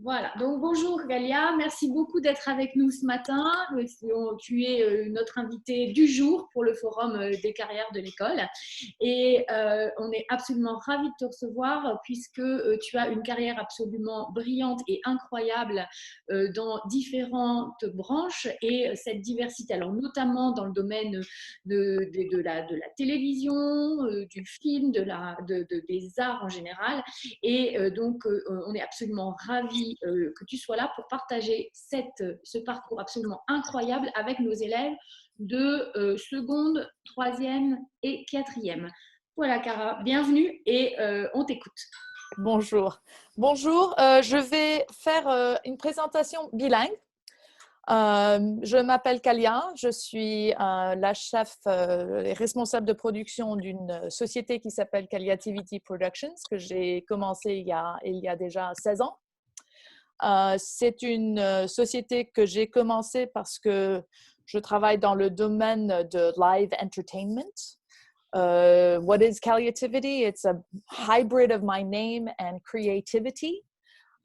Voilà, donc bonjour Galia, merci beaucoup d'être avec nous ce matin. Tu es notre invitée du jour pour le forum des carrières de l'école et on est absolument ravis de te recevoir puisque tu as une carrière absolument brillante et incroyable dans différentes branches et cette diversité, alors notamment dans le domaine de la télévision, du film, des arts en général. Et donc, on est absolument ravis que tu sois là pour partager ce parcours absolument incroyable avec nos élèves de seconde, troisième et quatrième. Voilà, Cara, bienvenue et on t'écoute. Bonjour. Bonjour, je vais faire une présentation bilingue. Je m'appelle Kalia, je suis la chef et responsable de production d'une société qui s'appelle Kaliativity Productions, que j'ai commencé il y a déjà 16 ans. C'est une société que j'ai commencé parce que je travaille dans le domaine de live entertainment. What is Kaliativity? It's a hybrid of my name and creativity.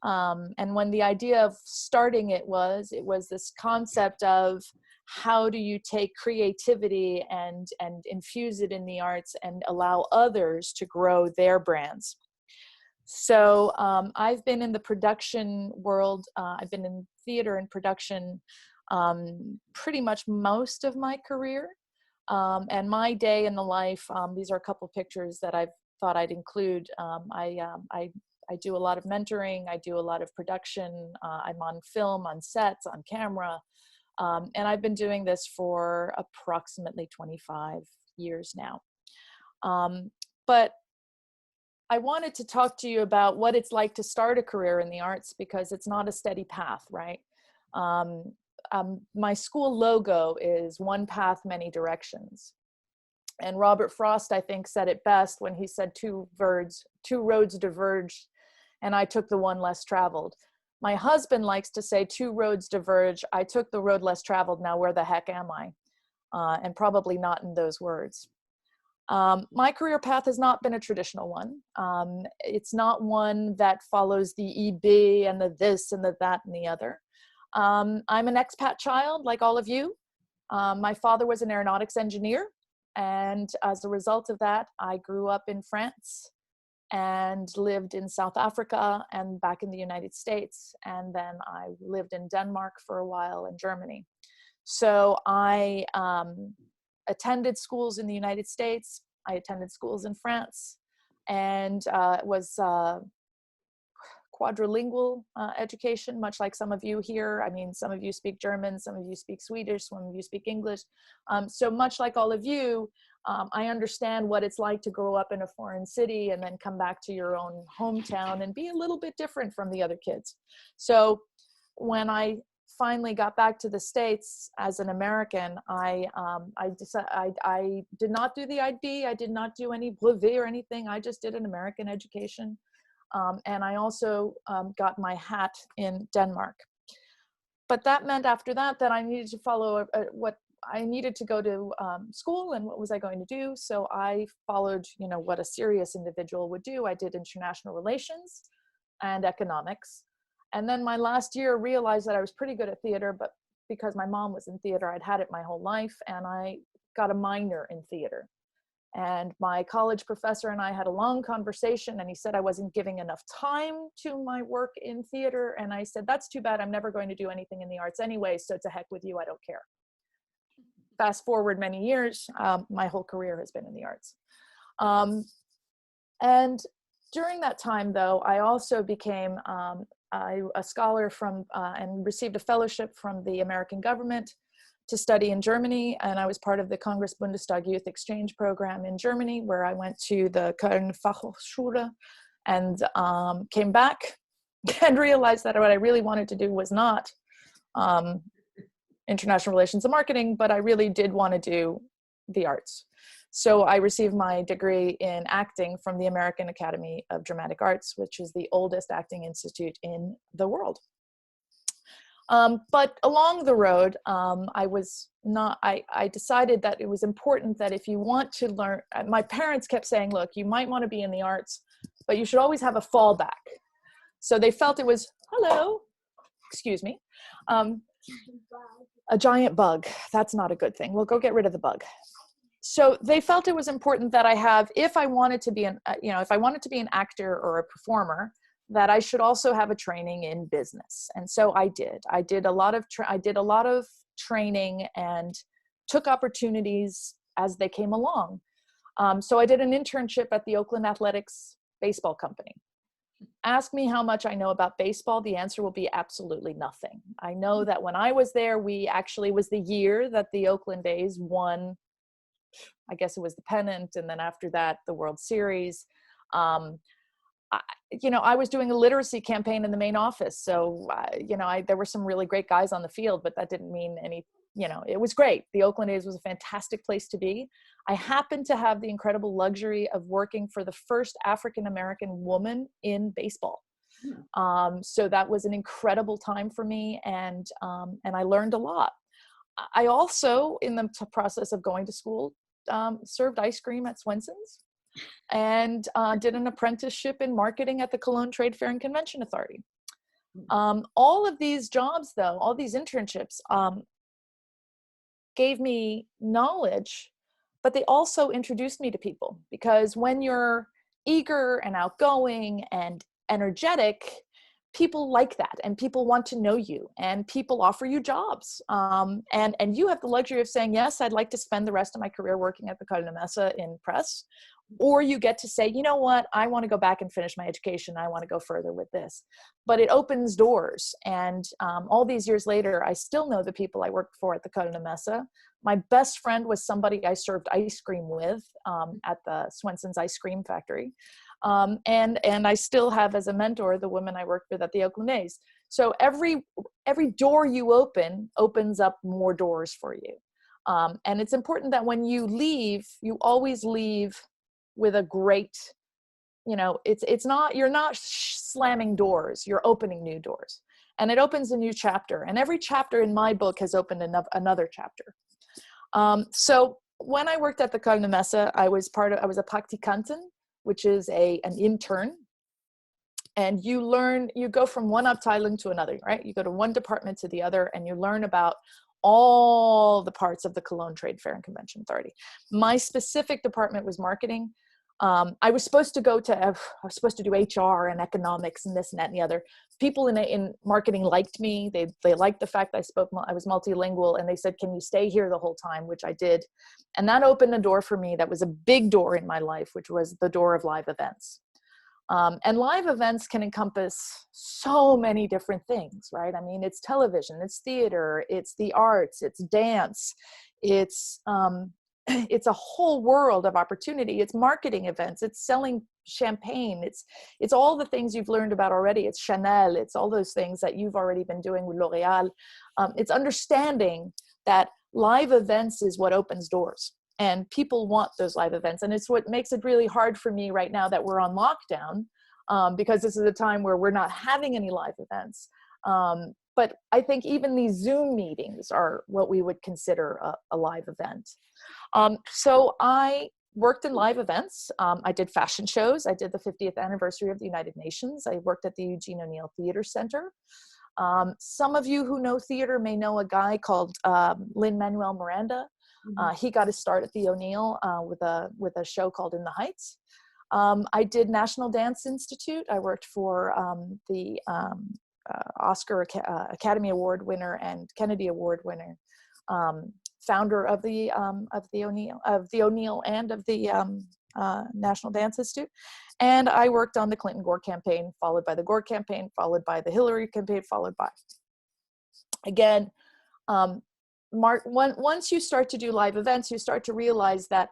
And when the idea of starting it was this concept of how do you take creativity and infuse it in the arts and allow others to grow their brands. So I've been in the production world. I've been in theater and production pretty much most of my career. And my day in the life, these are a couple pictures that I thought I'd include. I do a lot of mentoring. I do a lot of production. I'm on film, on sets, on camera. And I've been doing this for approximately 25 years now. But I wanted to talk to you about what it's like to start a career in the arts, because it's not a steady path, right? My school logo is one path, many directions. And Robert Frost, I think, said it best when he said two roads diverge, and I took the one less traveled. My husband likes to say two roads diverge. I took the road less traveled. Now where the heck am I? And probably not in those words. My career path has not been a traditional one. It's not one that follows the EB and the this and the that and the other. I'm an expat child, like all of you. My father was an aeronautics engineer. And as a result of that, I grew up in France and lived in South Africa and back in the United States. And then I lived in Denmark for a while and Germany. So I attended schools in the United States. I attended schools in France and was quadrilingual education, much like some of you here. I mean, some of you speak German, some of you speak Swedish, some of you speak English. So much like all of you, I understand what it's like to grow up in a foreign city and then come back to your own hometown and be a little bit different from the other kids. So when I finally got back to the States as an American, I did not do the IB. I did not do any brevet or anything. I just did an American education. And I also got my hat in Denmark. But that meant after that I needed to follow what I needed to go to school, and what was I going to do? So I followed, what a serious individual would do. I did international relations and economics. And then my last year realized that I was pretty good at theater, but because my mom was in theater, I'd had it my whole life, and I got a minor in theater. And my college professor and I had a long conversation, and he said I wasn't giving enough time to my work in theater. And I said, that's too bad. I'm never going to do anything in the arts anyway, so to heck with you, I don't care. Fast forward many years, my whole career has been in the arts. And during that time, though, I also became a scholar from and received a fellowship from the American government to study in Germany. And I was part of the Congress Bundestag Youth Exchange Program in Germany, where I went to the Köln Fachhochschule and came back and realized that what I really wanted to do was not international relations and marketing, but I really did want to do the arts. So I received my degree in acting from the American Academy of Dramatic Arts, which is the oldest acting institute in the world. But along the road, I decided that it was important that if you want to learn, my parents kept saying, look, you might want to be in the arts, but you should always have a fallback. So they felt it was, hello, excuse me, a giant bug. That's not a good thing. We'll go get rid of the bug. So they felt it was important that I have, if I wanted to be if I wanted to be an actor or a performer, that I should also have a training in business. And so I did. I did a lot of training and took opportunities as they came along. So I did an internship at the Oakland Athletics baseball company. Ask me how much I know about baseball. The answer will be absolutely nothing. I know that when I was there, we actually was the year that the Oakland A's won, I guess it was the pennant, and then after that, the World Series. I was doing a literacy campaign in the main office. So, there were some really great guys on the field, but that didn't mean any, it was great. The Oakland A's was a fantastic place to be. I happened to have the incredible luxury of working for the first African-American woman in baseball. So that was an incredible time for me. And I learned a lot. I also, in the process of going to school, served ice cream at Swenson's and did an apprenticeship in marketing at the Cologne Trade Fair and Convention Authority. All of these jobs, though, all these internships gave me knowledge, but they also introduced me to people, because when you're eager and outgoing and energetic, people like that, and people want to know you, and people offer you jobs. And you have the luxury of saying, yes, I'd like to spend the rest of my career working at the Kölner Messe in press. Or you get to say, you know what, I want to go back and finish my education. I want to go further with this. But it opens doors. And all these years later, I still know the people I worked for at the Kölner Messe. My best friend was somebody I served ice cream with at the Swenson's ice cream factory. And I still have as a mentor the woman I worked with at the Oakland A's. So every door you open opens up more doors for you. And it's important that when you leave, you always leave with a great, it's not, you're not slamming doors, you're opening new doors. And it opens a new chapter. And every chapter in my book has opened another chapter. So when I worked at the Kölner Messe, I was a Praktikantin, which is an intern. And you go from one Abteilung to another, right? You go to one department to the other, and you learn about all the parts of the Cologne Trade Fair and Convention Authority. My specific department was marketing. I was supposed to do HR and economics and this and that and the other. People in marketing liked me. They liked the fact that I was multilingual, and they said, can you stay here the whole time? Which I did. And that opened a door for me that was a big door in my life, which was the door of live events. And live events can encompass so many different things, right? I mean, it's television, it's theater, it's the arts, it's dance, it's a whole world of opportunity. It's marketing events, it's selling champagne, it's all the things you've learned about already. It's Chanel, it's all those things that you've already been doing with L'Oreal. It's understanding that live events is what opens doors. And people want those live events. And it's what makes it really hard for me right now that we're on lockdown, because this is a time where we're not having any live events. But I think even these Zoom meetings are what we would consider a live event. So I worked in live events. I did fashion shows. I did the 50th anniversary of the United Nations. I worked at the Eugene O'Neill Theater Center. Some of you who know theater may know a guy called Lin-Manuel Miranda. He got his start at the O'Neill with a show called In the Heights. I did National Dance Institute. I worked for the Oscar Academy Award winner and Kennedy Award winner, founder of the O'Neill and of the National Dance Institute. And I worked on the Clinton Gore campaign, followed by the Gore campaign, followed by the Hillary campaign, followed by, again, once you start to do live events, you start to realize that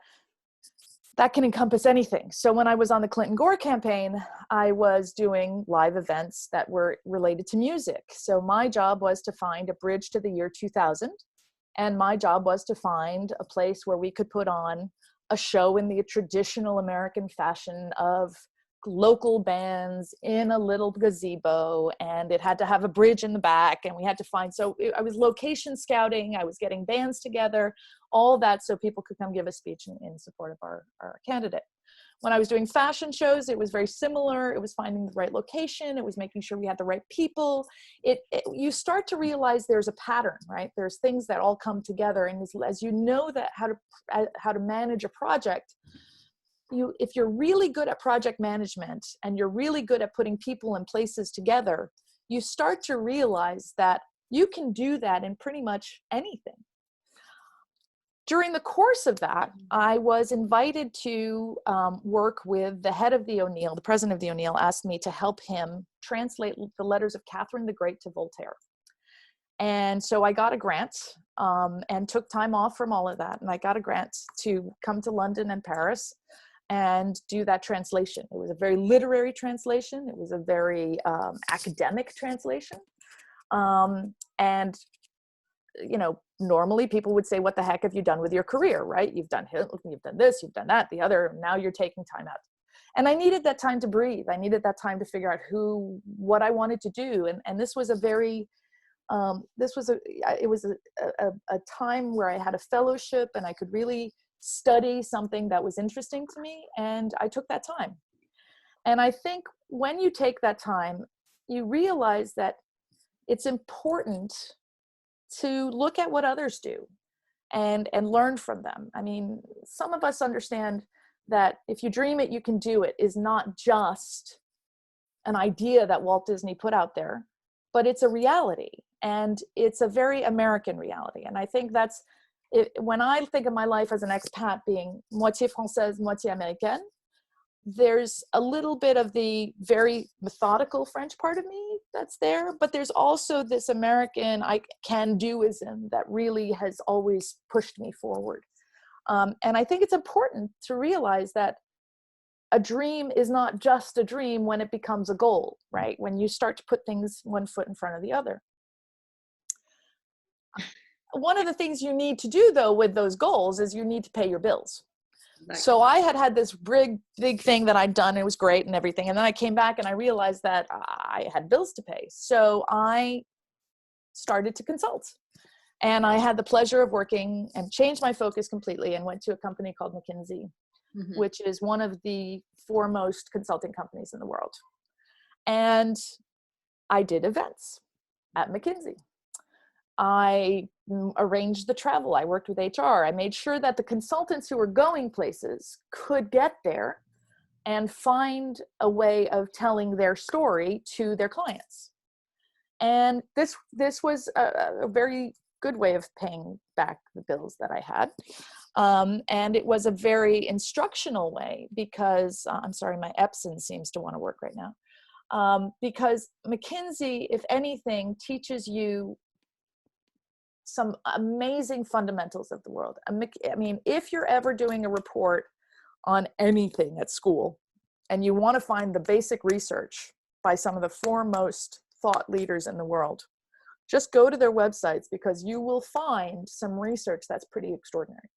can encompass anything. So when I was on the Clinton Gore campaign, I was doing live events that were related to music. So my job was to find a bridge to the year 2000. And my job was to find a place where we could put on a show in the traditional American fashion of local bands in a little gazebo, and it had to have a bridge in the back, and we had to find, so I was location scouting, I was getting bands together, all that, so people could come give a speech in support of our candidate. When I was doing fashion shows, it was very similar. It was finding the right location. It was making sure we had the right people. You start to realize there's a pattern, right? There's things that all come together. And as you know that how to manage a project, if you're really good at project management and you're really good at putting people and places together, you start to realize that you can do that in pretty much anything. During the course of that, I was invited to work with the head of the O'Neill. The president of the O'Neill asked me to help him translate the letters of Catherine the Great to Voltaire. And so I got a grant and took time off from all of that. And I got a grant to come to London and Paris and do that translation. It was a very literary translation. It was a very academic translation. And, you know, normally people would say, what the heck have you done with your career, right? You've done this, you've done that, the other, now you're taking time out. And I needed that time to breathe. I needed that time to figure out what I wanted to do. And this was a very, it was a time where I had a fellowship and I could really study something that was interesting to me. And I took that time. And I think when you take that time, you realize that it's important to look at what others do and learn from them. I mean, some of us understand that if you dream it, you can do it is not just an idea that Walt Disney put out there, but it's a reality, and it's a very American reality. And I think that's it. When I think of my life as an expat being moitié française, moitié américaine, there's a little bit of the very methodical French part of me that's there, but there's also this American can-doism that really has always pushed me forward. And I think it's important to realize that a dream is not just a dream when it becomes a goal, right? When you start to put things one foot in front of the other. One of the things you need to do, though, with those goals is you need to pay your bills. Right. So I had this big thing that I'd done. It was great and everything. And then I came back and I realized that I had bills to pay. So I started to consult. And I had the pleasure of working and changed my focus completely and went to a company called McKinsey, which is one of the foremost consulting companies in the world. And I did events at McKinsey. I arranged the travel. I worked with HR. I made sure that the consultants who were going places could get there and find a way of telling their story to their clients. And this was a very good way of paying back the bills that I had. And it was a very instructional way because, I'm sorry, my Epson seems to want to work right now. Because McKinsey, if anything, teaches you some amazing fundamentals of the world. I mean, if you're ever doing a report on anything at school and you want to find the basic research by some of the foremost thought leaders in the world, just go to their websites because you will find some research that's pretty extraordinary.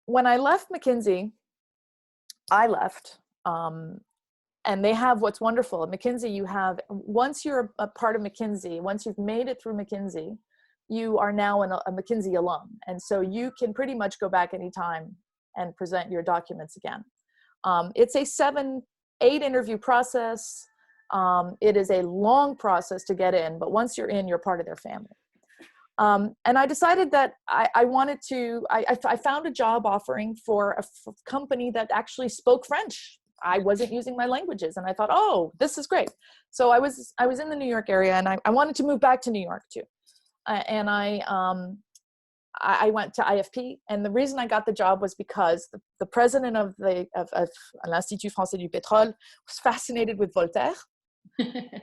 When I left McKinsey, and they have what's wonderful. At McKinsey, you have, once you're a part of McKinsey, once you've made it through McKinsey, you are now a McKinsey alum. And so you can pretty much go back anytime and present your documents again. It's a 7-8 interview process. It is a long process to get in, but once you're in, you're part of their family. And I decided that I wanted to, I found a job offering for a company that actually spoke French. I wasn't using my languages, and I thought, oh, this is great. So I was in the New York area, and I wanted to move back to New York too. And I went to IFP, and the reason I got the job was because the president of l'Institut Français du Pétrole was fascinated with Voltaire.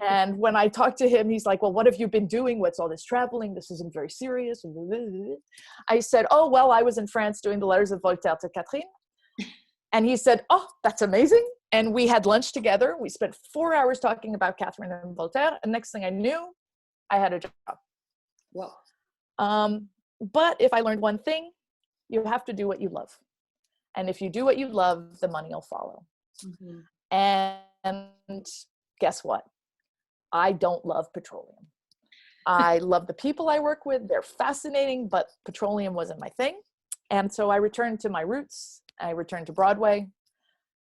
And when I talked to him, he's like, well, what have you been doing? What's all this traveling? This isn't very serious. I said, oh, well, I was in France doing the letters of Voltaire to Catherine. And he said, oh, that's amazing. And we had lunch together. We spent 4 hours talking about Catherine and Voltaire. And next thing I knew, I had a job. Wow. But if I learned one thing, you have to do what you love. And if you do what you love, the money will follow. And guess what? I don't love petroleum. I love the people I work with. They're fascinating, but petroleum wasn't my thing. And so I returned to my roots. I returned to Broadway.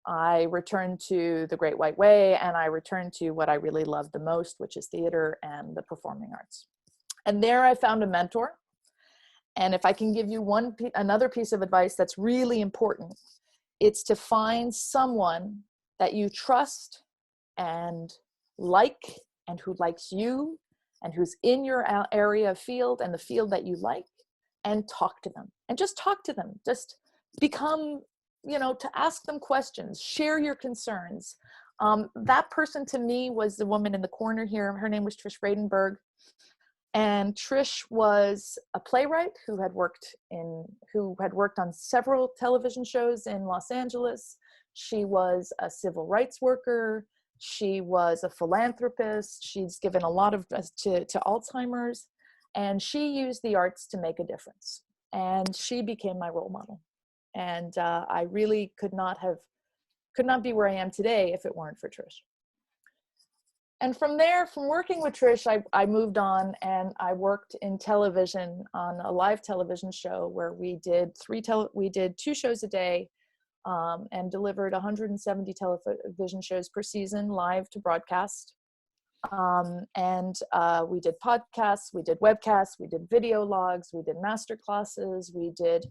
I returned to the Great White Way, and I returned to what I really loved the most, which is theater and the performing arts. And there I found a mentor. And if I can give you another piece of advice that's really important, it's to find someone that you trust and like, and who likes you, and who's in your area of field and the field that you like, and talk to them. And just talk to them. Just become, to ask them questions, share your concerns. That person to me was the woman in the corner here. Her name was Trish Vredenberg. And Trish was a playwright who had worked on several television shows in Los Angeles. She was a civil rights worker. She was a philanthropist. She's given a lot of to Alzheimer's, and she used the arts to make a difference. And she became my role model. And I really could not be where I am today if it weren't for Trish. And from there, from working with Trish, I moved on, and I worked in television on a live television show where we did 2 shows a day, and delivered 170 television shows per season live to broadcast. We did podcasts, we did webcasts, we did video logs, we did master classes, we did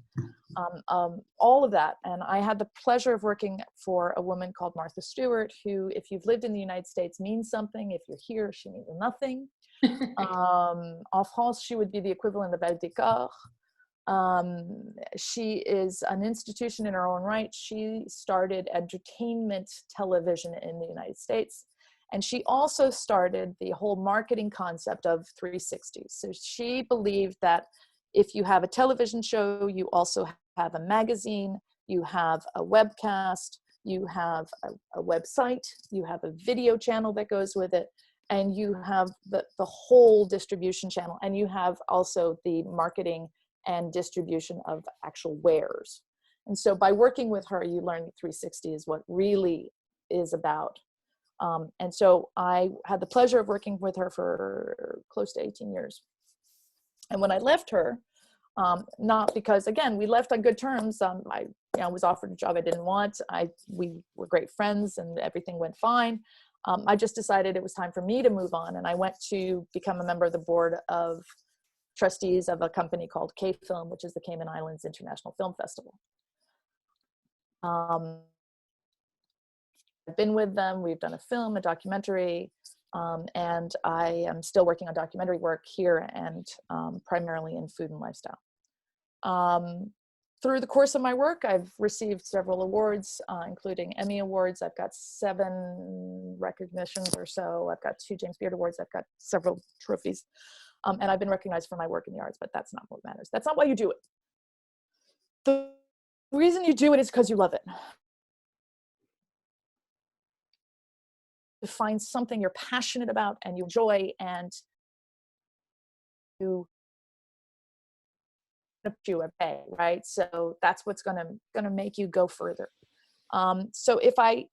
all of that. And I had the pleasure of working for a woman called Martha Stewart, who, if you've lived in the United States, means something. If you're here, she means nothing. En France, she would be the equivalent of Elle Décor. She is an institution in her own right. She started entertainment television in the United States. And she also started the whole marketing concept of 360. So she believed that if you have a television show, you also have a magazine, you have a webcast, you have a website, you have a video channel that goes with it, and you have the whole distribution channel, and you have also the marketing and distribution of actual wares. And so by working with her, you learn that 360 is what really is about. And so I had the pleasure of working with her for close to 18 years. And when I left her, not because, again, we left on good terms. I was offered a job I didn't want. We were great friends and everything went fine. I just decided it was time for me to move on. And I went to become a member of the board of trustees of a company called K-Film, which is the Cayman Islands International Film Festival. I've been with them. We've done a film, a documentary, and I am still working on documentary work here, and primarily in food and lifestyle. Through the course of my work, I've received several awards, including Emmy Awards. I've got 7 recognitions or so. I've got 2 James Beard Awards. I've got several trophies. And I've been recognized for my work in the arts, but that's not what matters. That's not why you do it. The reason you do it is because you love it. To find something you're passionate about and you enjoy, and you obey, right? So that's what's gonna make you go further. So if I'm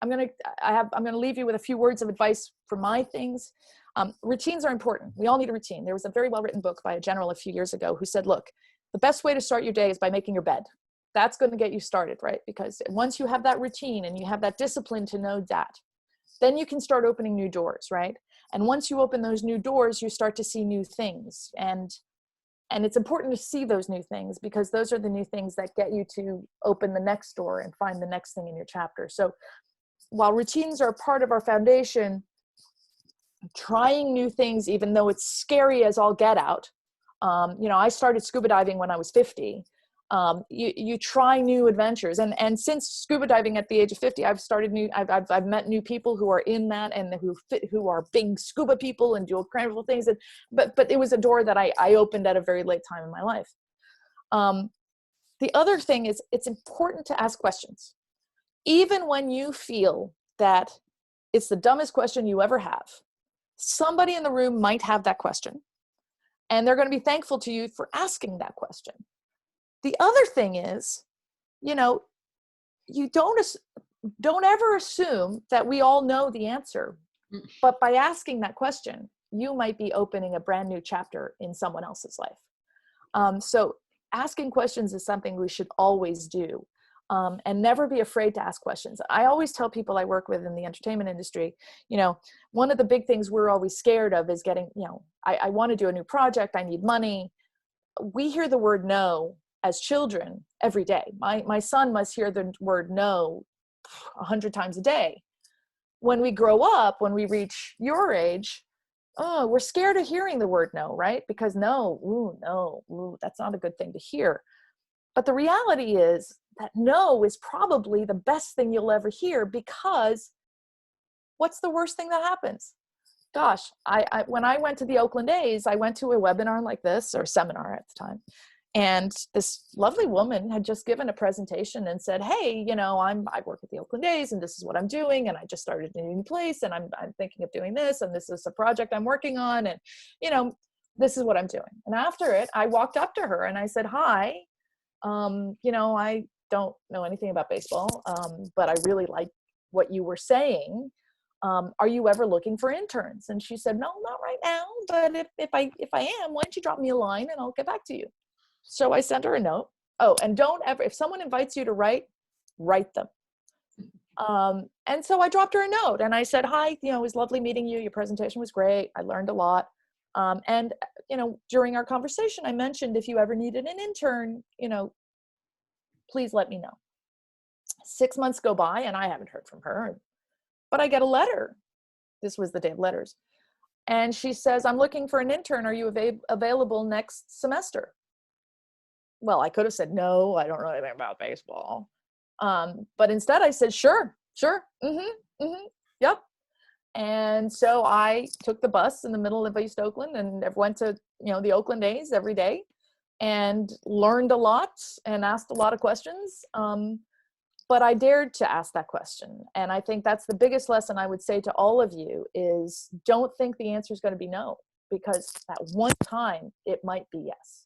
gonna leave you with a few words of advice for my things. Routines are important. We all need a routine. There was a very well-written book by a general a few years ago who said, look, the best way to start your day is by making your bed. That's going to get you started, right? Because once you have that routine and you have that discipline to know that, then you can start opening new doors, right? And once you open those new doors, you start to see new things. And it's important to see those new things, because those are the new things that get you to open the next door and find the next thing in your chapter. So while routines are part of our foundation, trying new things, even though it's scary as all get out. I started scuba diving when I was 50. You try new adventures, and since scuba diving at the age of 50, I've met new people who are in that and who are big scuba people and do incredible things. But it was a door that I opened at a very late time in my life. The other thing is, it's important to ask questions, even when you feel that it's the dumbest question you ever have. Somebody in the room might have that question, and they're going to be thankful to you for asking that question. The other thing is, you don't ever assume that we all know the answer, but by asking that question, you might be opening a brand new chapter in someone else's life. So asking questions is something we should always do. and never be afraid to ask questions. I always tell people I work with in the entertainment industry, you know, one of the big things we're always scared of is getting, you know, I want to do a new project, I need money. We hear the word no as children every day. My son must hear the word no 100 times a day. When we grow up, when we reach your age, oh, we're scared of hearing the word no, right? Because no, that's not a good thing to hear. But the reality is that no is probably the best thing you'll ever hear, because what's the worst thing that happens? Gosh, when I went to the Oakland A's, I went to a webinar like this, or seminar at the time. And this lovely woman had just given a presentation and said, hey, you know, I work at the Oakland A's and this is what I'm doing. And I just started in a new place and I'm thinking of doing this. And this is a project I'm working on. And, you know, this is what I'm doing. And after it, I walked up to her and I said, hi, you know, I don't know anything about baseball, but I really like what you were saying. Are you ever looking for interns? And she said, no, not right now. But if I am, why don't you drop me a line and I'll get back to you. So I sent her a note. Oh, and don't ever, if someone invites you to write them. And so I dropped her a note and I said, hi, you know, it was lovely meeting you. Your presentation was great. I learned a lot. And, you know, during our conversation, I mentioned if you ever needed an intern, you know, please let me know. 6 months go by and I haven't heard from her, but I get a letter. This was the day of letters. And she says, I'm looking for an intern. Are you available next semester? Well, I could have said, no, I don't know anything about baseball. But instead I said, sure. Yep. And so I took the bus in the middle of East Oakland and went to, you know, the Oakland A's every day and learned a lot and asked a lot of questions. But I dared to ask that question. And I think that's the biggest lesson I would say to all of you is don't think the answer is going to be no, because that one time it might be yes.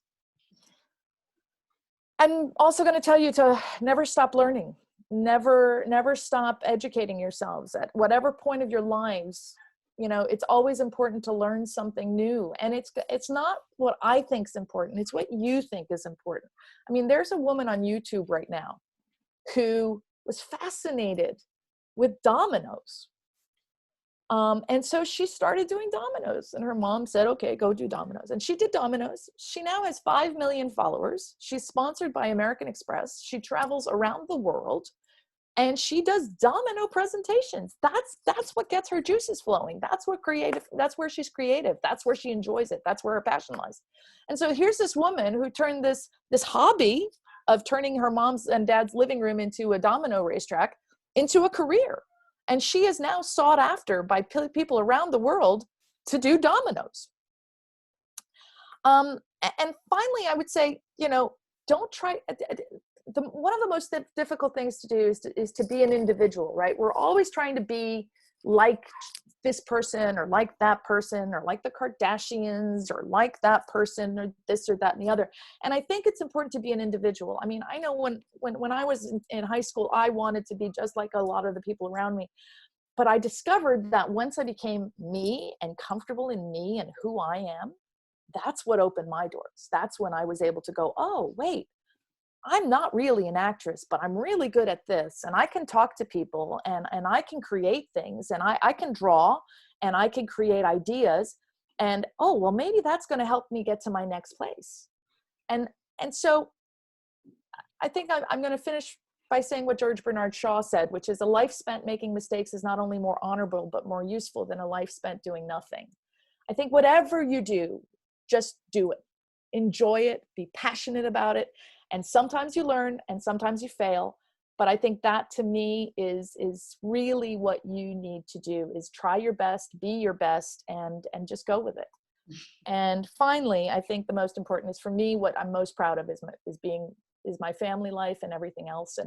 I'm also going to tell you to never stop learning, never stop educating yourselves at whatever point of your lives. You know, it's always important to learn something new. And it's not what I think is important. It's what you think is important. I mean, there's a woman on YouTube right now who was fascinated with dominoes. And so she started doing dominoes and her mom said, okay, go do dominoes. And she did dominoes. She now has 5 million followers. She's sponsored by American Express. She travels around the world and she does domino presentations. That's what gets her juices flowing. That's where she's creative. That's where she enjoys it. That's where her passion lies. And so here's this woman who turned this hobby of turning her mom's and dad's living room into a domino racetrack into a career. And she is now sought after by people around the world to do dominoes. And finally, I would say, you know, don't try. One of the most difficult things to do is to be an individual, right? We're always trying to be like this person or like that person or like the Kardashians or like that person or this or that and the other. And I think it's important to be an individual. I mean, I know when I was in high school, I wanted to be just like a lot of the people around me. But I discovered that once I became me and comfortable in me and who I am, that's what opened my doors. That's when I was able to go, oh, wait, I'm not really an actress, but I'm really good at this. And I can talk to people and I can create things and I can draw and I can create ideas. And, oh, well, maybe that's going to help me get to my next place. And so I think I'm going to finish by saying what George Bernard Shaw said, which is a life spent making mistakes is not only more honorable, but more useful than a life spent doing nothing. I think whatever you do, just do it. Enjoy it, be passionate about it. And sometimes you learn and sometimes you fail. But I think that to me is really what you need to do is try your best, be your best, and just go with it. And finally, I think the most important is for me, what I'm most proud of is my family life and everything else.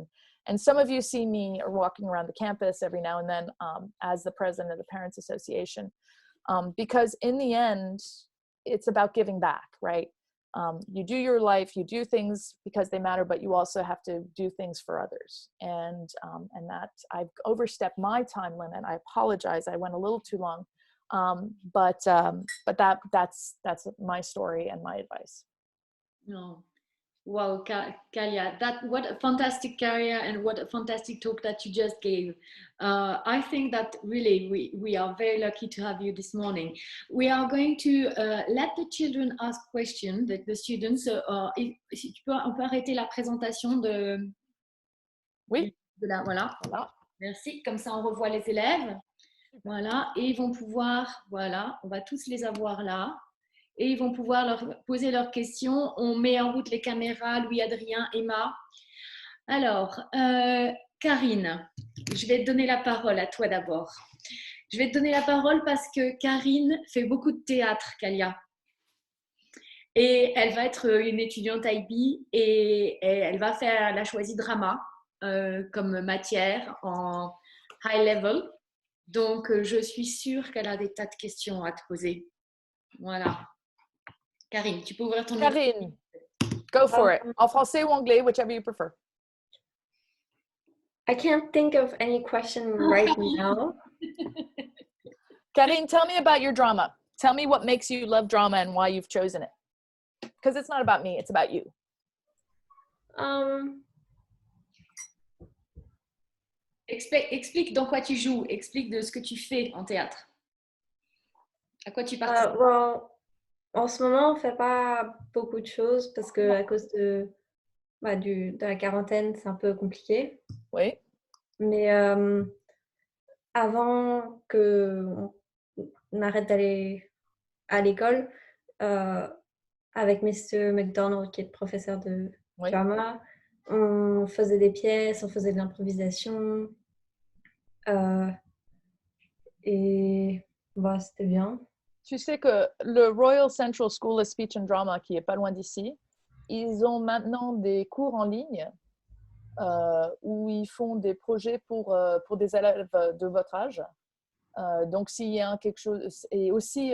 And some of you see me walking around the campus every now and then as the president of the Parents Association, because in the end, it's about giving back, right? You do your life, you do things because they matter, but you also have to do things for others. And that I've overstepped my time limit. I apologize. I went a little too long. But that's my story and my advice. No, Wow, Kalia, what a fantastic career and what a fantastic talk that you just gave. I think that really we are very lucky to have you this morning. We are going to let the children ask questions, the students. Si tu peux, on peut arrêter la présentation Oui, de la, voilà. voilà. Merci, comme ça on revoit les élèves. Voilà, et ils vont pouvoir, voilà, on va tous les avoir là. Et ils vont pouvoir leur poser leurs questions. On met en route les caméras, Louis-Adrien, Emma. Alors, Karine, je vais te donner la parole à toi d'abord. Je vais te donner la parole parce que Karine fait beaucoup de théâtre, Kalia. Et elle va être une étudiante IB et elle va faire, elle a choisi drama comme matière en high level. Donc, je suis sûre qu'elle a des tas de questions à te poser. Voilà. Karine, tu peux ouvrir ton micro. Karine, go for it. En français ou anglais, whichever you prefer. I can't think of any question right now. Karine, tell me about your drama. Tell me what makes you love drama and why you've chosen it. Because it's not about me, it's about you. Explique dans quoi tu joues, explique de ce que tu fais en théâtre. À quoi tu participes? Well, en ce moment, on fait pas beaucoup de choses parce que à cause de la quarantaine, c'est un peu compliqué. Oui. Mais avant qu'on arrête d'aller à l'école, avec Mr. McDonald, qui est professeur de drama, on faisait des pièces, on faisait de l'improvisation. Et bah, c'était bien. Tu sais que le Royal Central School of Speech and Drama, qui est pas loin d'ici, ils ont maintenant des cours en ligne où ils font des projets pour des élèves de votre âge. Donc, s'il y a quelque chose... Et aussi,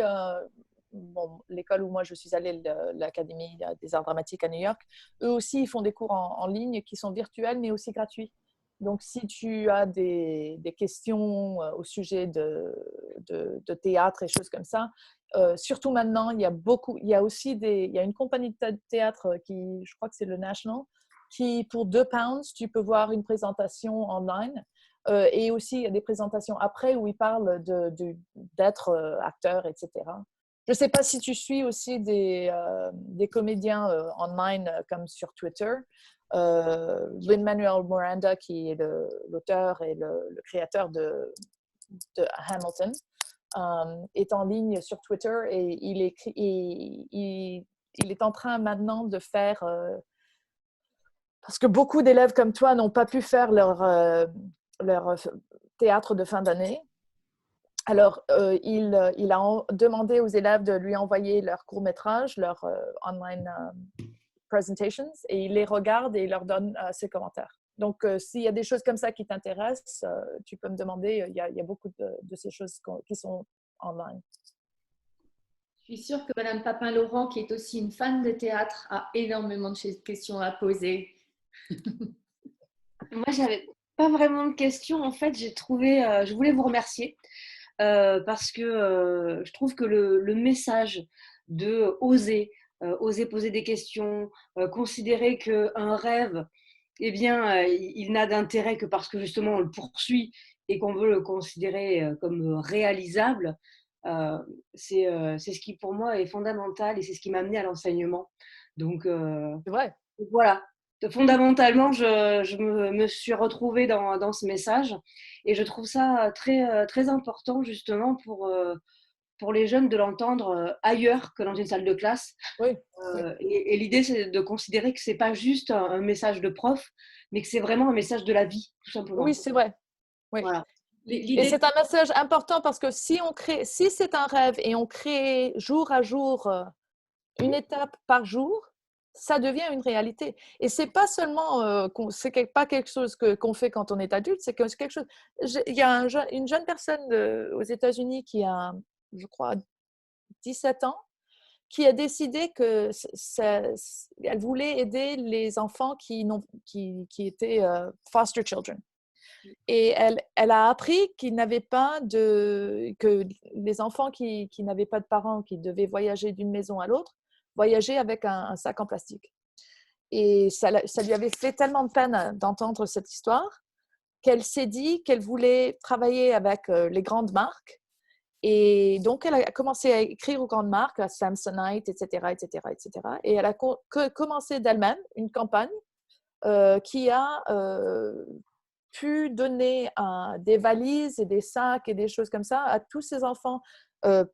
bon, l'école où moi je suis allée, l'Académie des arts dramatiques à New York, eux aussi, ils font des cours en ligne qui sont virtuels, mais aussi gratuits. Donc, si tu as des questions au sujet de théâtre et choses comme ça, surtout maintenant, il y a aussi il y a une compagnie de théâtre qui, je crois que c'est le National, qui pour 2 pounds, tu peux voir une présentation online. Et aussi, il y a des présentations après où ils parlent d'être acteur, etc. Je ne sais pas si tu suis aussi des comédiens online comme sur Twitter. Lin-Manuel Miranda, qui est l'auteur et le créateur de Hamilton, est en ligne sur Twitter et il est en train maintenant de faire... parce que beaucoup d'élèves comme toi n'ont pas pu faire leur théâtre de fin d'année. Alors, il a demandé aux élèves de lui envoyer leurs courts-métrages, leurs online presentations, et il les regarde et il leur donne ses commentaires. Donc, s'il y a des choses comme ça qui t'intéressent, tu peux me demander. Il y a beaucoup de ces choses qui sont online. Je suis sûre que Madame Papin-Laurent, qui est aussi une fan de théâtre, a énormément de questions à poser. Moi, j'avais pas vraiment de questions. En fait, je voulais vous remercier parce que je trouve que le message de oser poser des questions, considérer qu'un rêve, eh bien, il n'a d'intérêt que parce que justement on le poursuit et qu'on veut le considérer comme réalisable, c'est ce qui pour moi est fondamental et c'est ce qui m'a amené à l'enseignement. Donc, c'est vrai. Voilà. Fondamentalement, je me suis retrouvée dans ce message et je trouve ça très, très important justement pour les jeunes de l'entendre ailleurs que dans une salle de classe. Oui. Et l'idée, c'est de considérer que ce n'est pas juste un message de prof, mais que c'est vraiment un message de la vie, tout simplement. Oui, c'est vrai. Oui. Voilà. Et c'est un message important parce que si c'est un rêve et on crée jour à jour une étape par jour, ça devient une réalité. Et c'est pas seulement c'est pas quelque chose qu'on fait quand on est adulte, c'est quelque chose. Il y a une jeune personne aux États-Unis qui a, je crois, 17 ans, qui a décidé qu'elle voulait aider les enfants qui étaient foster children. Et elle a appris que les enfants qui n'avaient pas de parents, qui devaient voyager d'une maison à l'autre, voyager avec un sac en plastique. et ça lui avait fait tellement de peine d'entendre cette histoire qu'elle s'est dit qu'elle voulait travailler avec les grandes marques. Et donc, elle a commencé à écrire aux grandes marques, à Samsonite, etc., etc., etc. Et elle a commencé d'elle-même une campagne qui a pu donner des valises et des sacs et des choses comme ça à tous ces enfants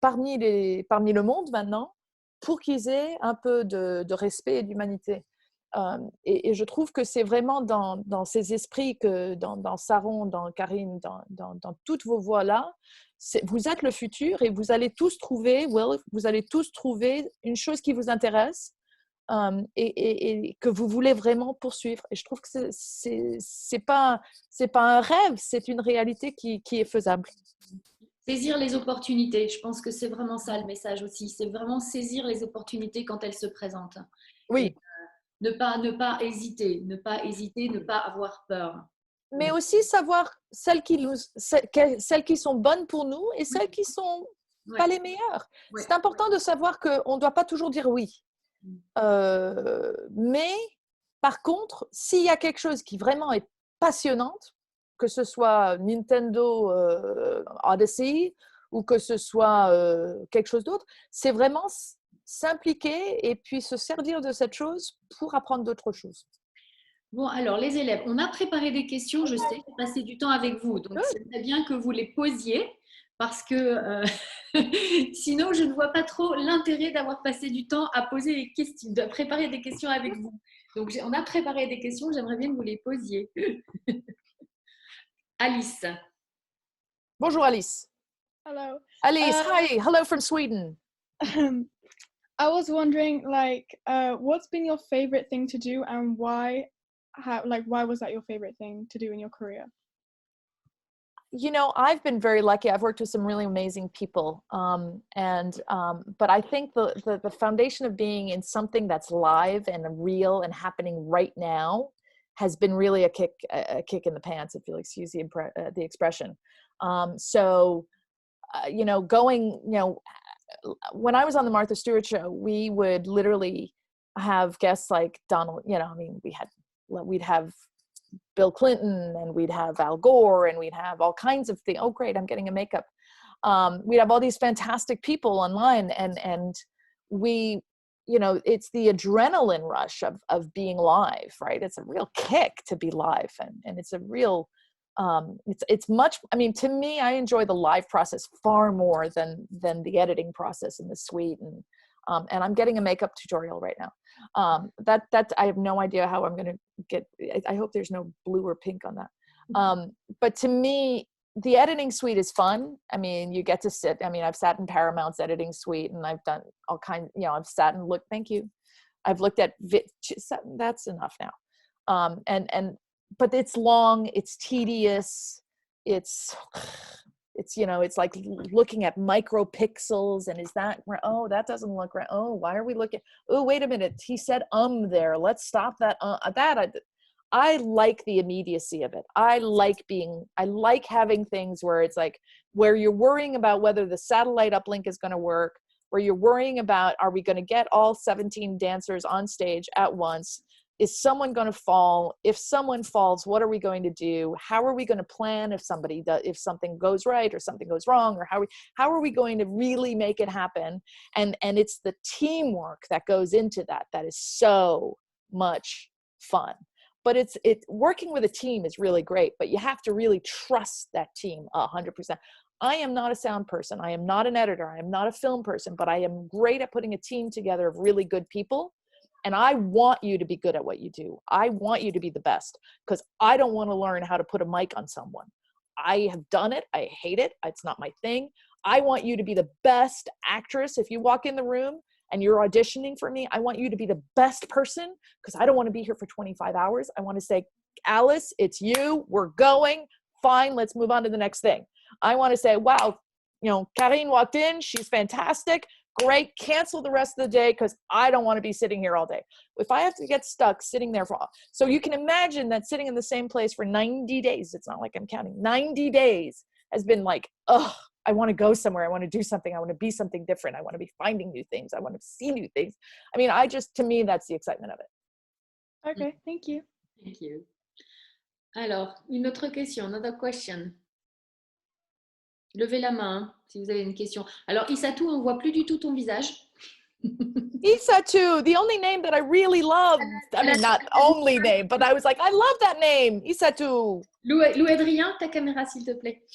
parmi le monde maintenant, pour qu'ils aient un peu de respect et d'humanité. Et je trouve que c'est vraiment dans ces esprits, que dans Saron, dans Karine, dans toutes vos voix-là, vous êtes le futur et vous allez tous trouver, vous allez tous trouver une chose qui vous intéresse et que vous voulez vraiment poursuivre. Et je trouve que c'est pas un rêve, c'est une réalité qui est faisable. Saisir les opportunités, je pense que c'est vraiment ça le message aussi. C'est vraiment saisir les opportunités quand elles se présentent. Oui. Et, ne pas hésiter, ne pas avoir peur. Mais aussi savoir celles qui sont bonnes pour nous et celles qui sont pas les meilleures. Ouais. C'est important de savoir qu'on ne doit pas toujours dire oui. Mais par contre, s'il y a quelque chose qui vraiment est passionnante, que ce soit Nintendo Odyssey ou que ce soit quelque chose d'autre, c'est vraiment s'impliquer et puis se servir de cette chose pour apprendre d'autres choses. Bon, alors les élèves, on a préparé des questions, je sais, j'ai passé du temps avec vous, donc c'est très bien que vous les posiez, parce que sinon je ne vois pas trop l'intérêt d'avoir passé du temps à poser des questions, de préparer des questions avec vous. Donc on a préparé des questions, j'aimerais bien que vous les posiez. Alice. Bonjour Alice. Hello. Alice, hi. Hello from Sweden. I was wondering, what's been your favorite thing to do, and why was that your favorite thing to do in your career? You know, I've been very lucky. I've worked with some really amazing people. But I think the foundation of being in something that's live and real and happening right now has been really a kick in the pants, if you'll excuse the expression. When I was on the Martha Stewart show, we would literally have guests like Donald, we'd have Bill Clinton, and we'd have Al Gore, and we'd have all kinds of things. Oh, great, I'm getting a makeup. We'd have all these fantastic people online, and we, it's the adrenaline rush of being live, right? It's a real kick to be live, and it's a real, it's much, to me, I enjoy the live process far more than the editing process in the suite. And I'm getting a makeup tutorial right now. That I have no idea how I'm going to get. I hope there's no blue or pink on that. But to me, the editing suite is fun. You get to sit. I've sat in Paramount's editing suite, and I've done all kinds. I've sat and looked. Thank you. I've looked at. That's enough now. But it's long. It's tedious. It's like looking at micropixels, and is that, oh, that doesn't look right. Oh, why are we looking? Oh, wait a minute. He said there. Let's stop that. I like the immediacy of it. I like having things where it's like, where you're worrying about whether the satellite uplink is going to work, where you're worrying about, are we going to get all 17 dancers on stage at once? Is someone going to fall? If someone falls, what are we going to do? How are we going to plan if something goes right or something goes wrong, or how are we going to really make it happen? And it's the teamwork that goes into that is so much fun. But it's working with a team is really great, but you have to really trust that team 100%. I am not a sound person. I am not an editor. I am not a film person, but I am great at putting a team together of really good people. And I want you to be good at what you do. I want you to be the best, because I don't want to learn how to put a mic on someone. I have done it. I hate it. It's not my thing. I want you to be the best actress. If you walk in the room and you're auditioning for me, I want you to be the best person, because I don't want to be here for 25 hours. I want to say, Alice, it's you. We're going. Fine. Let's move on to the next thing. I want to say, wow, Karine walked in. She's fantastic. Great, cancel the rest of the day, because I don't want to be sitting here all day. If I have to get stuck sitting there so you can imagine that sitting in the same place for 90 days, it's not like I'm counting, 90 days has been like, I want to go somewhere. I want to do something. I want to be something different. I want to be finding new things. I want to see new things. To me, that's the excitement of it. Okay, thank you. Thank you. Alors, une autre question, another question. Levez la main hein, si vous avez une question. Alors, Isatou, on ne voit plus du tout ton visage. Isatu, the only name that I really loved. I mean, not only name, but I was like, I love that name, Isatu. Lou Adrien, ta caméra, s'il te plaît.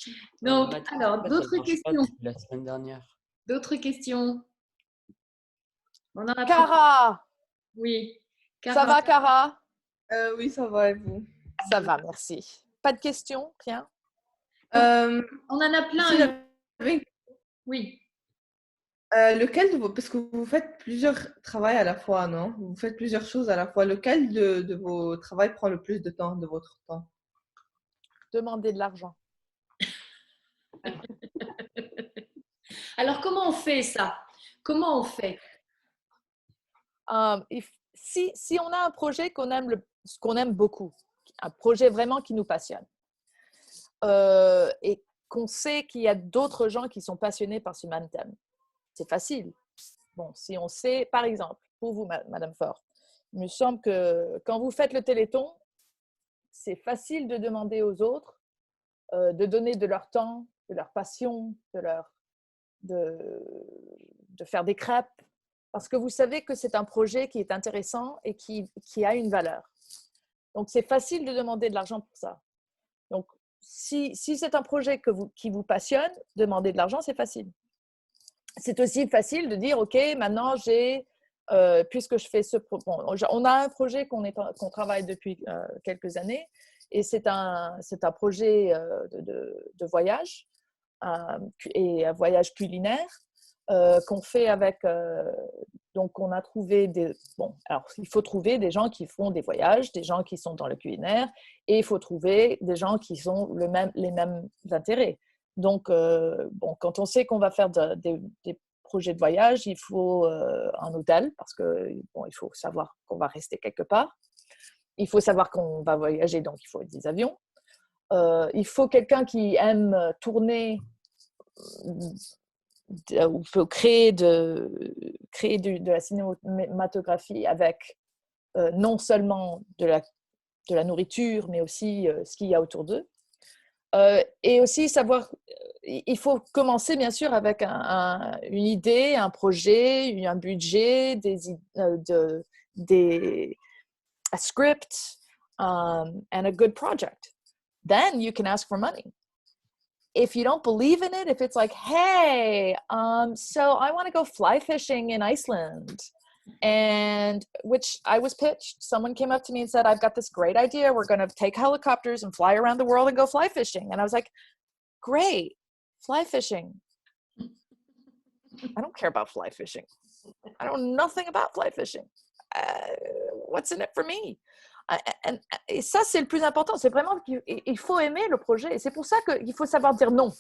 Donc, alors, d'autres Ça marche pas questions. depuis la semaine dernière. D'autres questions. On en a pas. Cara, Oui. ça va, Cara? Oui, ça va et vous? Ça va, merci. Pas de questions, rien? On en a plein. Si j'avais- Oui. Lequel de vos... Parce que vous faites plusieurs travails à la fois, non? Vous faites plusieurs choses à la fois. Lequel de vos travails prend le plus de temps, de votre temps? Demander de l'argent. Alors, comment on fait ça? Comment on fait? Si on a un projet qu'on aime beaucoup, un projet vraiment qui nous passionne, et qu'on sait qu'il y a d'autres gens qui sont passionnés par ce même thème, c'est facile. Bon, si on sait, par exemple, pour vous, Madame Faure, il me semble que quand vous faites le Téléthon, c'est facile de demander aux autres de donner de leur temps, de leur passion, de faire des crêpes, parce que vous savez que c'est un projet qui est intéressant et qui a une valeur. Donc, c'est facile de demander de l'argent pour ça. Donc, si c'est un projet qui vous passionne, demander de l'argent, c'est facile. C'est aussi facile de dire, OK, maintenant, puisque je fais on a un projet qu'on travaille depuis quelques années, et c'est un projet de voyage, et un voyage culinaire qu'on fait avec... donc, on a trouvé alors, il faut trouver des gens qui font des voyages, des gens qui sont dans le culinaire, et il faut trouver des gens qui ont les mêmes intérêts. Donc, quand on sait qu'on va faire des projets de voyage, il faut un hôtel parce il faut savoir qu'on va rester quelque part. Il faut savoir qu'on va voyager, donc il faut des avions. Il faut quelqu'un qui aime tourner ou peut créer de la cinématographie avec non seulement de la nourriture, mais aussi ce qu'il y a autour d'eux. Et aussi savoir, il faut commencer bien sûr avec une idée, un projet, un budget, a script, and a good project. Then you can ask for money. If you don't believe in it, if it's like, hey, so I want to go fly fishing in Iceland, and which I was pitched. Someone came up to me and said, I've got this great idea. We're going to take helicopters and fly around the world and go fly fishing. And I was like, great, fly fishing. I don't care about fly fishing. I know nothing about fly fishing. What's in it for me? Et ça, c'est le plus important. C'est vraiment qu'il faut aimer le projet. Et c'est pour ça qu'il faut savoir dire non.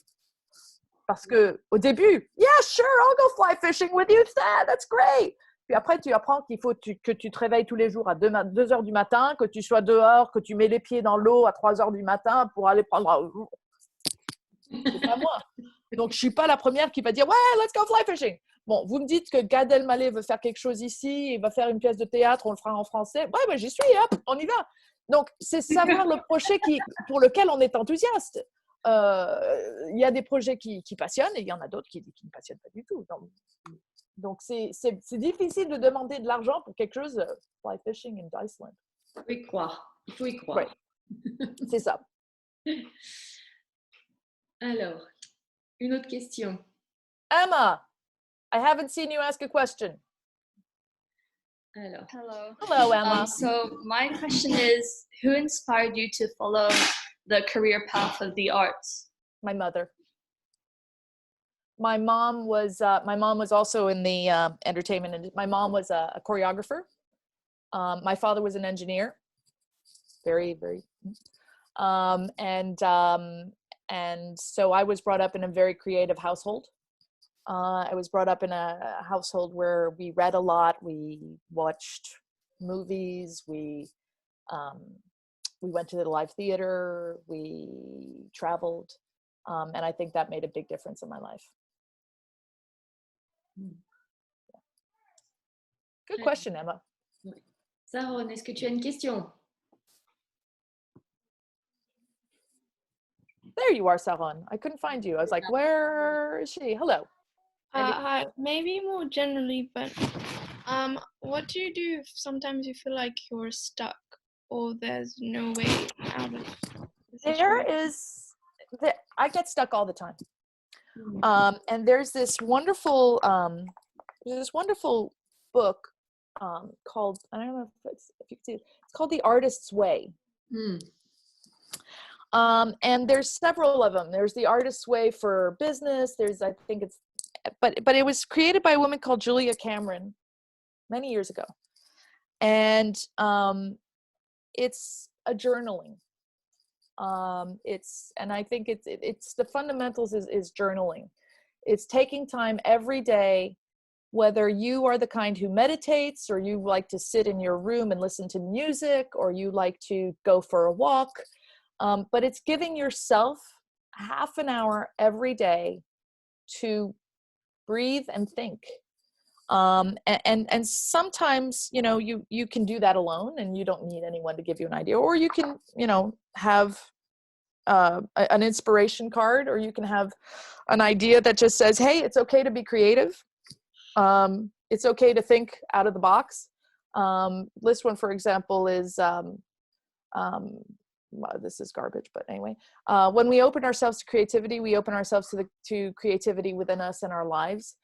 Parce qu'au début, yeah, sure, I'll go fly fishing with you. That's great. Puis après, tu apprends qu'il faut que tu te réveilles tous les jours à 2 heures du matin, que tu sois dehors, que tu mets les pieds dans l'eau à 3 heures du matin pour aller prendre... C'est pas moi. Donc, je ne suis pas la première qui va dire « Ouais, let's go fly fishing ». Bon, vous me dites que Gad Elmaleh veut faire quelque chose ici, il va faire une pièce de théâtre, on le fera en français. Ouais, ben, j'y suis, hop, on y va. Donc, c'est savoir le projet pour lequel on est enthousiaste. Il y a des projets qui passionnent et il y en a d'autres qui ne passionnent pas du tout. Donc c'est difficile de demander de l'argent pour quelque chose, fly fishing in Iceland. Il faut y croire. Il faut y croire. Ouais. C'est ça. Alors, une autre question. Emma, I haven't seen you ask a question. Alors. Hello, Emma. So my question is, who inspired you to follow the career path of the arts? My mother. My mom was also in the entertainment, and my mom was a choreographer. My father was an engineer. Very, very. And so I was brought up in a very creative household. I was brought up in a household where we read a lot, we watched movies, we went to the live theater, we traveled, and I think that made a big difference in my life. Good question, Emma. Saron, est-ce que tu as une question? There you are, Saron. I couldn't find you. I was like, where is she? Hello. Hi. Maybe more generally, but what do you do if sometimes you feel like you're stuck or there's no way out of the situation? I get stuck all the time. And there's this wonderful book called, I don't know if you can see it, it's called The Artist's Way. And there's several of them. There's The Artist's Way for business. But it was created by a woman called Julia Cameron many years ago. And it's a journaling. And I think it's the fundamentals is journaling. It's taking time every day, whether you are the kind who meditates or you like to sit in your room and listen to music or you like to go for a walk. But it's giving yourself half an hour every day to breathe and think. And sometimes, you can do that alone and you don't need anyone to give you an idea, or you can, have an inspiration card, or you can have an idea that just says, hey, it's okay to be creative. It's okay to think out of the box. This one, for example, is, this is garbage, but anyway, when we open ourselves to creativity, we open ourselves to creativity within us and our lives.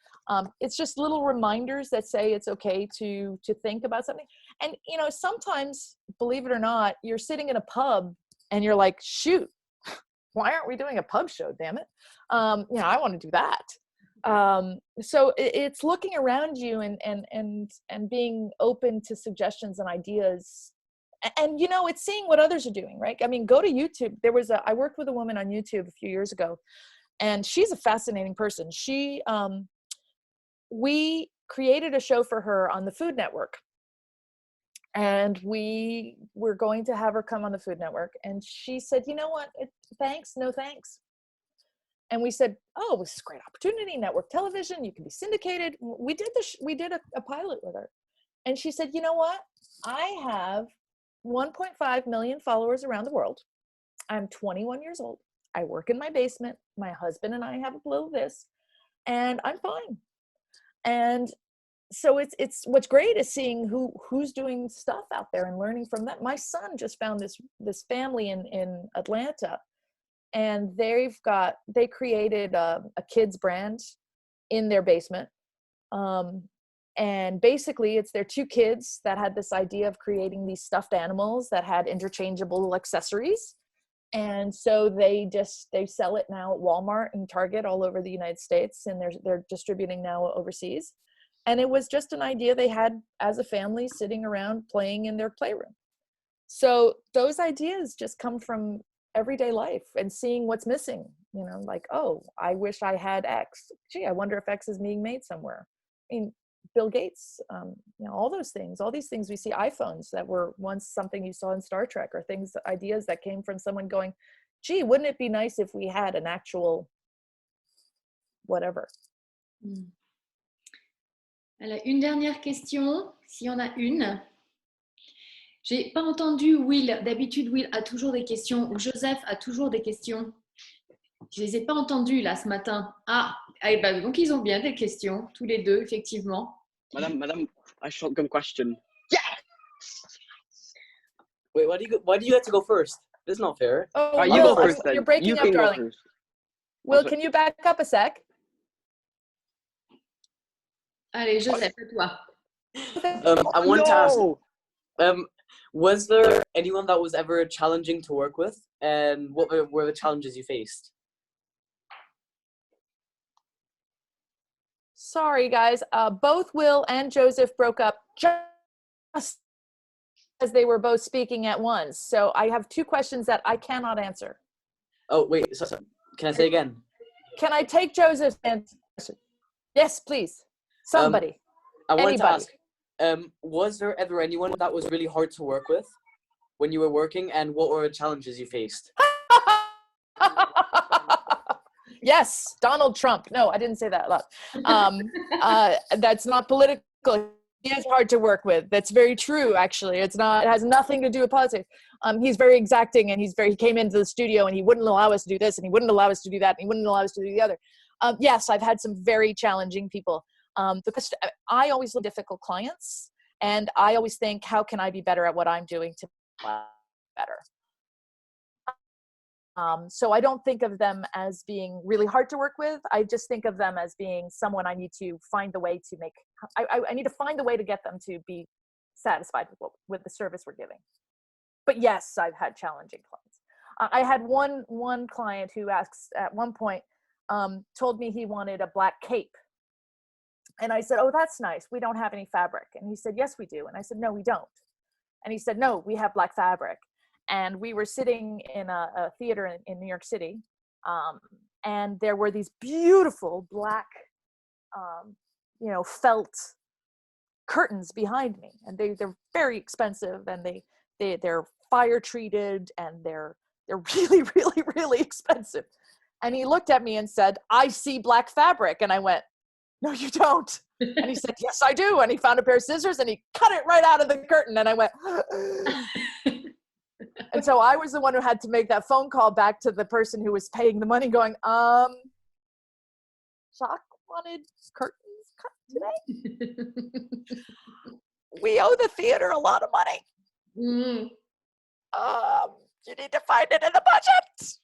It's just little reminders that say it's okay to think about something. And, sometimes, believe it or not, you're sitting in a pub and you're like, shoot, why aren't we doing a pub show? Damn it. I want to do that. So it's looking around you and being open to suggestions and ideas. And, it's seeing what others are doing, right? I mean, go to YouTube. I worked with a woman on YouTube a few years ago, and she's a fascinating person. We created a show for her on the Food Network, and we were going to have her come on the Food Network. And she said, you know what? Thanks, no thanks. And we said, oh, this is a great opportunity, network television. You can be syndicated. We did a pilot with her. And she said, you know what? I have 1.5 million followers around the world. I'm 21 years old. I work in my basement. My husband and I have a little this, and I'm fine. And so it's what's great is seeing who's doing stuff out there and learning from that. My son just found this family in Atlanta, and they created a kids brand in their basement. And basically it's their two kids that had this idea of creating these stuffed animals that had interchangeable accessories. And so they sell it now at Walmart and Target all over the United States, and they're distributing now overseas. And it was just an idea they had as a family sitting around playing in their playroom. So those ideas just come from everyday life and seeing what's missing, like, oh, I wish I had X. Gee, I wonder if X is being made somewhere. I mean, Bill Gates, all those things, all these things we see, iPhones that were once something you saw in Star Trek, or ideas that came from someone going, gee, wouldn't it be nice if we had an actual whatever. Alors, une dernière question, s'il y en a une. J'ai pas entendu Will. D'habitude, Will a toujours des questions, ou Joseph a toujours des questions. Je les ai pas entendus là ce matin. Donc ils ont bien des questions, tous les deux, effectivement. Madame, a shotgun question. Yeah. Wait, why do you have to go first? This is not fair. Oh, you go first then. You're breaking up, darling. Will, can you back up a sec? Allez, Joseph, à toi. I want to ask, was there anyone that was ever challenging to work with, and what were the challenges you faced? Sorry, guys. Both Will and Joseph broke up just as they were both speaking at once. So I have two questions that I cannot answer. Oh, wait. So, can I say again? Can I take Joseph's answer? Yes, please. Somebody. I wanted to ask, was there ever anyone that was really hard to work with when you were working, and what were the challenges you faced? Yes, Donald Trump. No, I didn't say that a lot. That's not political. He is hard to work with. That's very true, actually. It has nothing to do with politics. He's very exacting, and he came into the studio and he wouldn't allow us to do this, and he wouldn't allow us to do that, and he wouldn't allow us to do the other. Yes, I've had some very challenging people. Because I always look at difficult clients, and I always think, how can I be better at what I'm doing to be better? So I don't think of them as being really hard to work with. I just think of them as being someone I need to find the way to make, I need to find the way to get them to be satisfied with the service we're giving. But yes, I've had challenging clients. I had one client who asks at one point, told me he wanted a black cape. And I said, oh, that's nice. We don't have any fabric. And he said, yes, we do. And I said, no, we don't. And he said, no, we have black fabric. And we were sitting in a theater in New York City, and there were these beautiful black, felt curtains behind me, and they're very expensive, and they're fire treated, and they're really, really, really expensive. And he looked at me and said, I see black fabric. And I went, no, you don't. And he said, yes, I do. And he found a pair of scissors and he cut it right out of the curtain. And I went, and so I was the one who had to make that phone call back to the person who was paying the money going, Jacques wanted curtains cut today. We owe the theater a lot of money. You need to find it in the budget.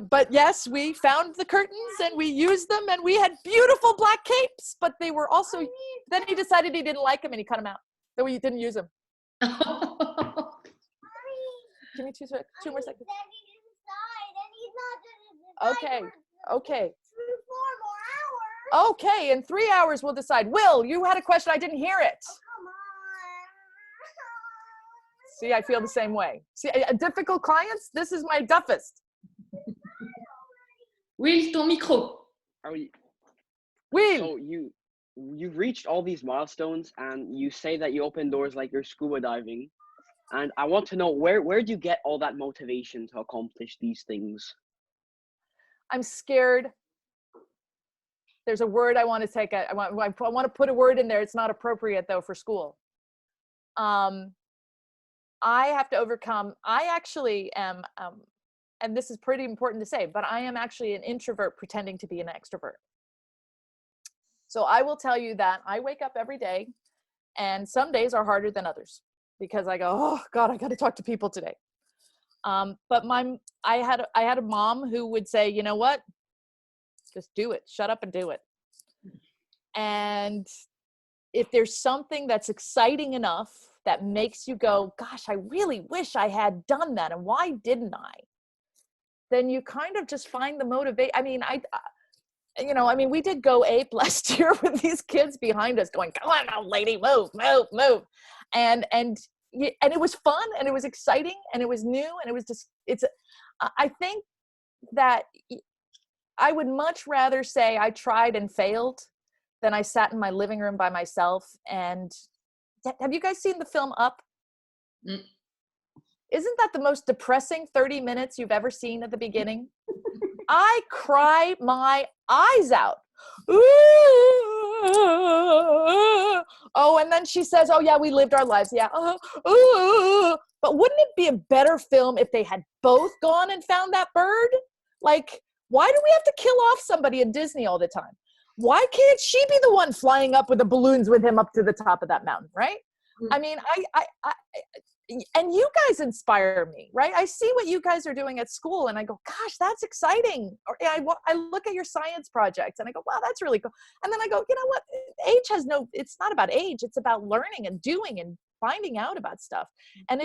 But yes, we found the curtains and we used them, and we had beautiful black capes, but they were also, then he decided he didn't like them and he cut them out. So we didn't use them. Give me two more seconds. Okay. Okay, in 3 hours we'll decide. Will, you had a question, I didn't hear it. See, I feel the same way. See, difficult clients, this is my toughest. Will, ton micro. Will. So you've reached all these milestones, and you say that you open doors like you're scuba diving. And I want to know, where do you get all that motivation to accomplish these things? I'm scared. There's a word I want to take. I want to put a word in there. It's not appropriate though for school. I have to overcome. I actually am, and this is pretty important to say, but I am actually an introvert pretending to be an extrovert. So I will tell you that I wake up every day, and some days are harder than others, because I go, oh God, I got to talk to people today. But I had a mom who would say, you know what, just do it. Shut up and do it. And if there's something that's exciting enough that makes you go, gosh, I really wish I had done that, and why didn't I? Then you kind of just find the motivation. I mean, we did Go Ape last year with these kids behind us going, come on now, lady, move, move, move. And it was fun, and it was exciting, and it was new, and it was just, I think that I would much rather say I tried and failed than I sat in my living room by myself. And have you guys seen the film Up? Mm. Isn't that the most depressing 30 minutes you've ever seen at the beginning? I cry my eyes out. Oh, and then she says, oh yeah, we lived our lives. Yeah. But wouldn't it be a better film if they had both gone and found that bird? Like, why do we have to kill off somebody in Disney all the time? Why can't she be the one flying up with the balloons with him up to the top of that mountain, right? Mm-hmm. I mean, and you guys inspire me, right? I see what you guys are doing at school, and I go, gosh, that's exciting. Or I look at your science projects, and I go, wow, that's really cool. And then I go, you know what? It's not about age. It's about learning and doing and finding out about stuff. And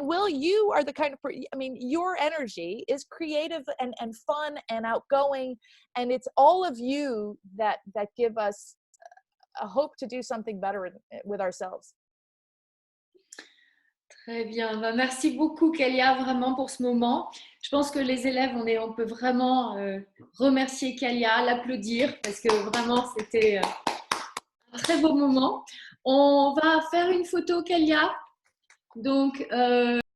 Will, you are the kind of, your energy is creative and fun and outgoing. And it's all of you that give us a hope to do something better with ourselves. Très bien. Merci beaucoup, Kalia, vraiment pour ce moment. Je pense que les élèves, on peut vraiment remercier Kalia, l'applaudir, parce que vraiment, c'était un très beau moment. On va faire une photo, Kalia. Donc,